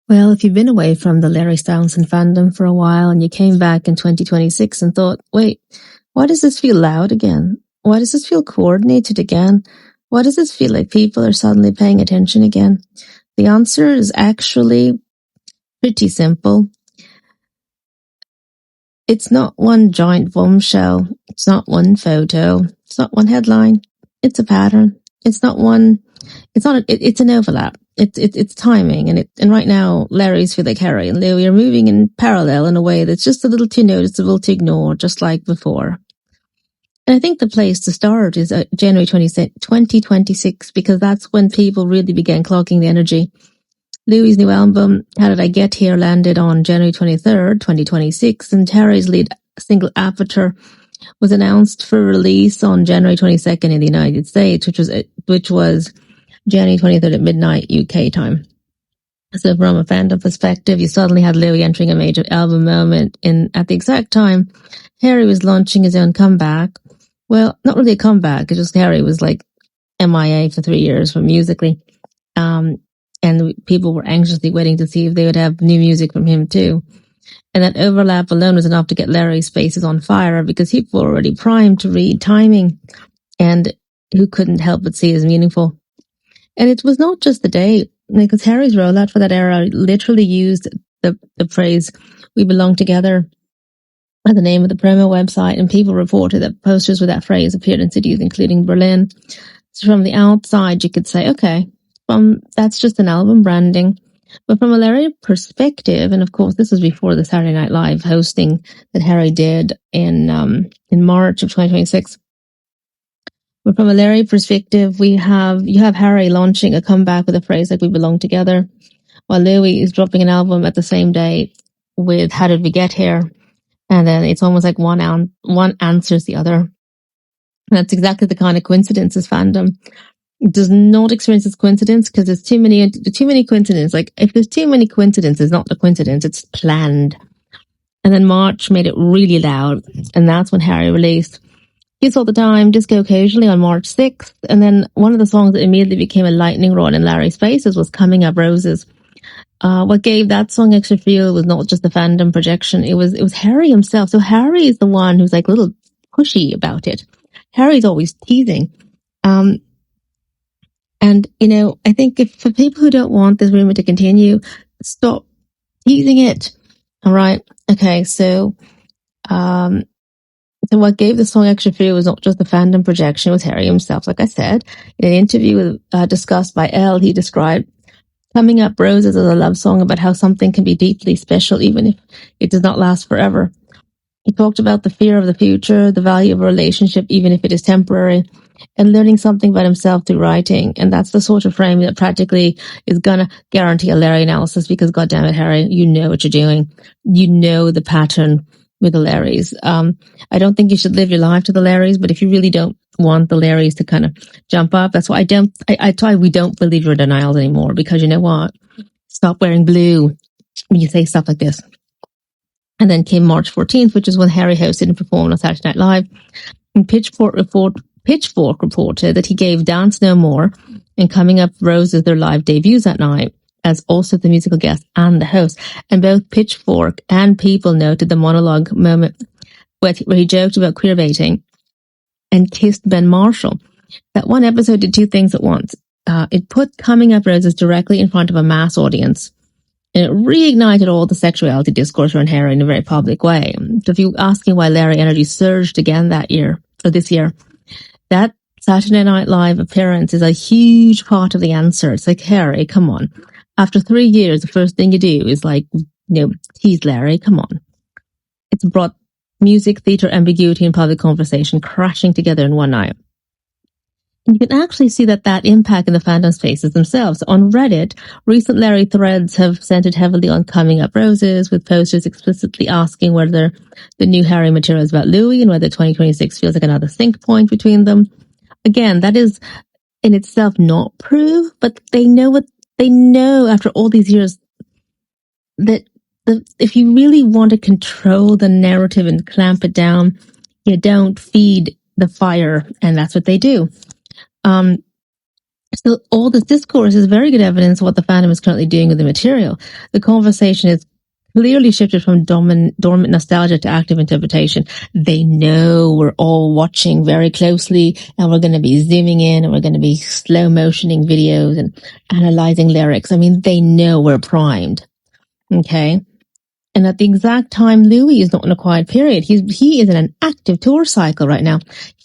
Well, if you've been away from the Larry Stylinson fandom for a while and you came back in 2026 and thought, wait, why does this feel loud again? Why does this feel coordinated again? Why does this feel like people are suddenly paying attention again? The answer is actually pretty simple. It's not one giant bombshell. It's not one photo. It's not one headline. It's a pattern. It's an overlap. It's timing, and right now, Larry's feel like Harry and Louis are moving in parallel in a way that's just a little too noticeable to ignore, just like before. And I think the place to start is January 2026, because that's when people really began clocking the energy. Louis' new album, How Did I Get Here, landed on January 23rd, 2026, and Harry's lead single, Avatar, was announced for release on January 22nd in the United States, which was January 23rd at midnight UK time. So from a fandom perspective, you suddenly had Louis entering a major album moment at the exact time Harry was launching his own comeback. Well, not really a comeback, it's just Harry was like MIA for 3 years from musically. And people were anxiously waiting to see if they would have new music from him too. And that overlap alone was enough to get Larry's faces on fire, because people were already primed to read timing, and who couldn't help but see it as meaningful. And it was not just the date, because Harry's rollout for that era literally used the phrase, "We belong together," as the name of the promo website, and people reported that posters with that phrase appeared in cities including Berlin. So from the outside, you could say, okay, that's just an album branding. But from a Larry perspective, and of course this was before the Saturday Night Live hosting that Harry did in March of 2026. But from a Larry perspective, you have Harry launching a comeback with a phrase like "We belong together," while Louis is dropping an album at the same day with "How Did We Get Here?" And then it's almost like one answers the other. And that's exactly the kind of coincidences fandom does not experience as coincidence, because there's too many coincidences. Like, if there's too many coincidences, it's not a coincidence, it's planned. And then March made it really loud, and that's when Harry released Kiss All the Time, Disco Occasionally on March 6th. And then one of the songs that immediately became a lightning rod in Larry's faces was Coming Up Roses. What gave that song extra feel was not just the fandom projection, it was Harry himself. So Harry is the one who's like a little pushy about it. Harry's always teasing. And, I think if for people who don't want this rumor to continue, stop teasing it. All right. Okay. So what gave the song extra feel was not just the fandom projection, it was Harry himself. Like I said, in an interview discussed by Elle, he described Coming Up Roses as a love song about how something can be deeply special even if it does not last forever. He talked about the fear of the future, the value of a relationship even if it is temporary, and learning something about himself through writing. And that's the sort of frame that practically is gonna guarantee a Larry analysis, because goddammit, Harry, you know what you're doing. You know the pattern with the Larrys. I don't think you should live your life to the Larrys, but if you really don't want the Larrys to kind of jump up, that's why we don't believe your denials anymore, because you know what? Stop wearing blue when you say stuff like this. And then came March 14th, which is when Harry hosted and performed on Saturday Night Live. And Pitchfork reported that he gave Dance No More and Coming Up Roses their live debuts that night, as also the musical guest and the host. And both Pitchfork and People noted the monologue moment where he joked about queerbaiting and kissed Ben Marshall. That one episode did two things at once. It put Coming Up Roses directly in front of a mass audience, and it reignited all the sexuality discourse around Harry in a very public way. So if you're asking why Larry energy surged again this year, that Saturday Night Live appearance is a huge part of the answer. It's like, Harry, come on. After 3 years, the first thing you do is tease Larry, come on. It's brought music, theatre, ambiguity, and public conversation crashing together in one night. And you can actually see that impact in the fandom spaces themselves. On Reddit, recent Larry threads have centered heavily on Coming Up Roses, with posters explicitly asking whether the new Harry material is about Louis and whether 2026 feels like another sync point between them. Again, that is in itself not proof, but they know after all these years that if you really want to control the narrative and clamp it down, you don't feed the fire, and that's what they do. So all this discourse is very good evidence of what the fandom is currently doing with the material. The conversation is clearly shifted from dormant nostalgia to active interpretation. They know we're all watching very closely, and we're going to be zooming in, and we're going to be slow motioning videos and analyzing lyrics. I mean, they know we're primed. Okay. And at the exact time, Louis is not in a quiet period. He is in an active tour cycle right now.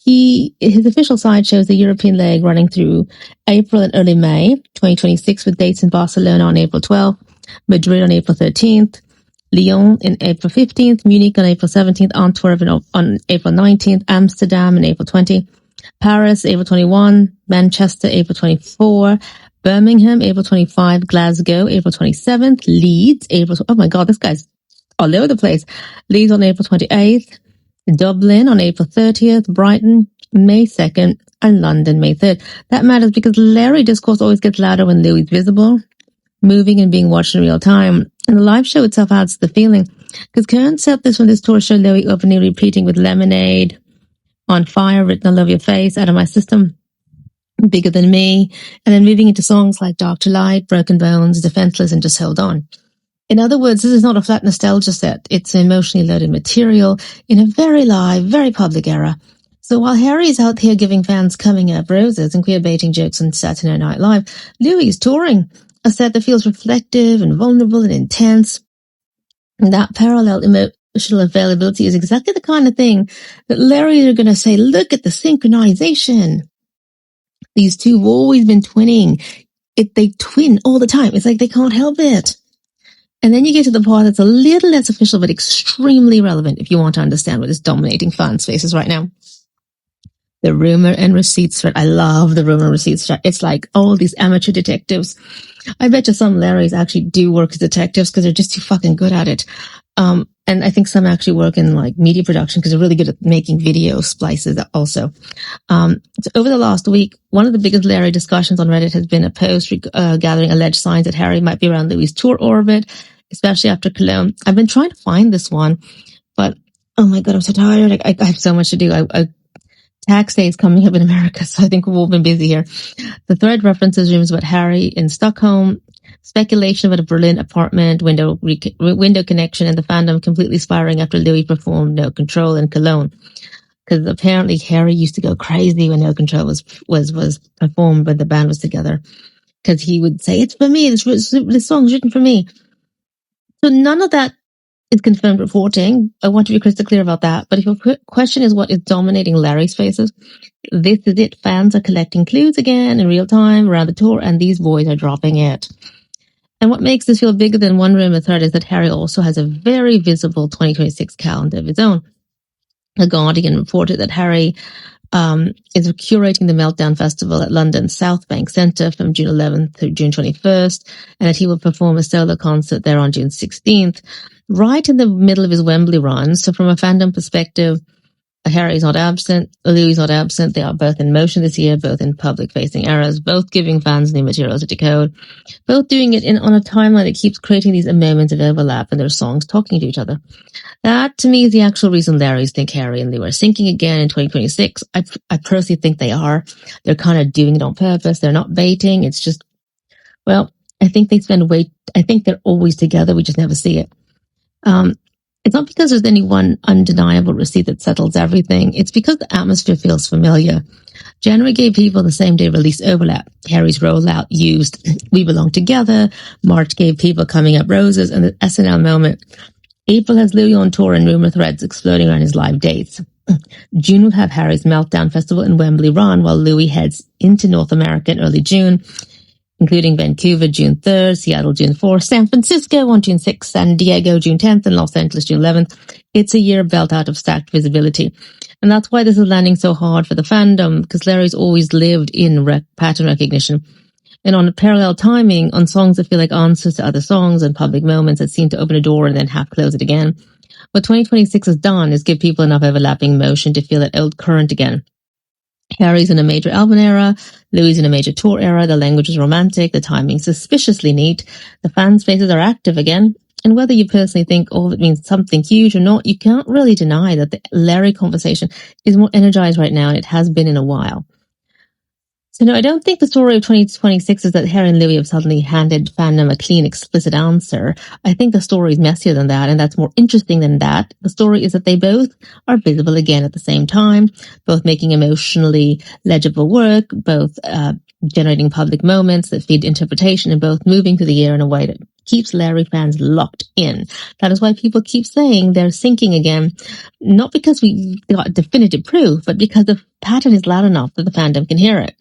His official site shows the European leg running through April and early May 2026, with dates in Barcelona on April 12th, Madrid on April 13th, Lyon in April 15th, Munich on April 17th, Antwerp on April 19th, Amsterdam on April 20th, Paris April 21, Manchester April 24, Birmingham April 25, Glasgow April 27th, Leeds April, oh my god, this guy's all over the place. Leeds on April 28th, Dublin on April 30th, Brighton May 2nd, and London May 3rd. That matters because Larry discourse always gets louder when Louis is visible, moving and being watched in real time. And the live show itself adds to the feeling. Because Kern said this when this tour showed Louis openly repeating with Lemonade, On Fire, Written All Over Your Face, Out of My System, Bigger Than Me, and then moving into songs like Dark to Light, Broken Bones, Defenseless, and Just Hold On. In other words, this is not a flat nostalgia set. It's emotionally loaded material in a very live, very public era. So while Harry is out here giving fans coming up roses and queer-baiting jokes on Saturday Night Live, Louis is touring a set that feels reflective and vulnerable and intense. And that parallel emotional availability is exactly the kind of thing that Larry are going to say, look at the synchronization. These two have always been twinning. They twin all the time. It's like they can't help it. And then you get to the part that's a little less official, but extremely relevant if you want to understand what is dominating fan spaces right now. The rumor and receipts thread. I love the rumor and receipts thread. It's like all these amateur detectives. I bet you some Larrys actually do work as detectives because they're just too fucking good at it. And I think some actually work in like media production because they're really good at making video splices also. So over the last week, one of the biggest Larry discussions on Reddit has been a post gathering alleged signs that Harry might be around Louis' tour orbit, especially after Cologne. I've been trying to find this one, but oh my god, I'm so tired. I have so much to do. Tax day is coming up in America, so I think we've all been busy here. The thread references rumors about Harry in Stockholm, speculation about a Berlin apartment, window connection, and the fandom completely spiraling after Louis performed No Control in Cologne. Because apparently Harry used to go crazy when No Control was performed when the band was together. Because he would say, it's for me, this song's written for me. So none of that is confirmed reporting. I want to be crystal clear about that. But if your question is what is dominating Larry's faces, this is it. Fans are collecting clues again in real time around the tour, and these boys are dropping it. And what makes this feel bigger than one rumor thread is that Harry also has a very visible 2026 calendar of his own. The Guardian reported that Harry is curating the Meltdown Festival at London's South Bank Centre from June 11th through June 21st, and that he will perform a solo concert there on June 16th, right in the middle of his Wembley run. So from a fandom perspective, Harry's not absent, Louis not absent. They are both in motion this year, both in public-facing eras, both giving fans new material to decode, both doing it on a timeline that keeps creating these moments of overlap in their songs talking to each other. That, to me, is the actual reason Larry's think Harry and Lou are syncing again in 2026. I personally think they are. They're kind of doing it on purpose. They're not baiting. It's just, well, I think I think they're always together. We just never see it. It's not because there's any one undeniable receipt that settles everything. It's because the atmosphere feels familiar. January gave people the same day release overlap. Harry's rollout used We Belong Together. March gave people Coming Up Roses and the SNL moment. April has Louis on tour and rumor threads exploding around his live dates. June will have Harry's Meltdown Festival in Wembley run while Louis heads into North America in early June, including Vancouver June 3rd, Seattle June 4th, San Francisco on June 6th, San Diego June 10th, and Los Angeles June 11th. It's a year built out of stacked visibility. And that's why this is landing so hard for the fandom, because Larry's always lived in pattern recognition. And on a parallel timing, on songs that feel like answers to other songs and public moments that seem to open a door and then half close it again. What 2026 has done is give people enough overlapping motion to feel that old current again. Harry's in a major album era, Louis in a major tour era, the language is romantic, the timing suspiciously neat, the fan spaces are active again, and whether you personally think all of it means something huge or not, you can't really deny that the Larry conversation is more energized right now and it has been in a while. So no, I don't think the story of 2026 is that Harry and Louis have suddenly handed Fandom a clean, explicit answer. I think the story is messier than that, and that's more interesting than that. The story is that they both are visible again at the same time, both making emotionally legible work, both generating public moments that feed interpretation, and both moving through the year in a way that keeps Larry fans locked in. That is why people keep saying they're syncing again, not because we got definitive proof, but because the pattern is loud enough that the fandom can hear it.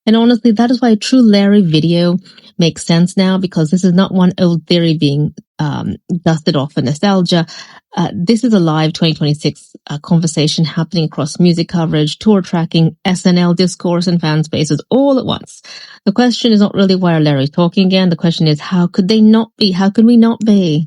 And honestly, that is why a true Larry video makes sense now, because this is not one old theory being dusted off for nostalgia. This is a live 2026 conversation happening across music coverage, tour tracking, SNL discourse, and fan spaces all at once. The question is not really why are Larry talking again? The question is, how could they not be? How could we not be?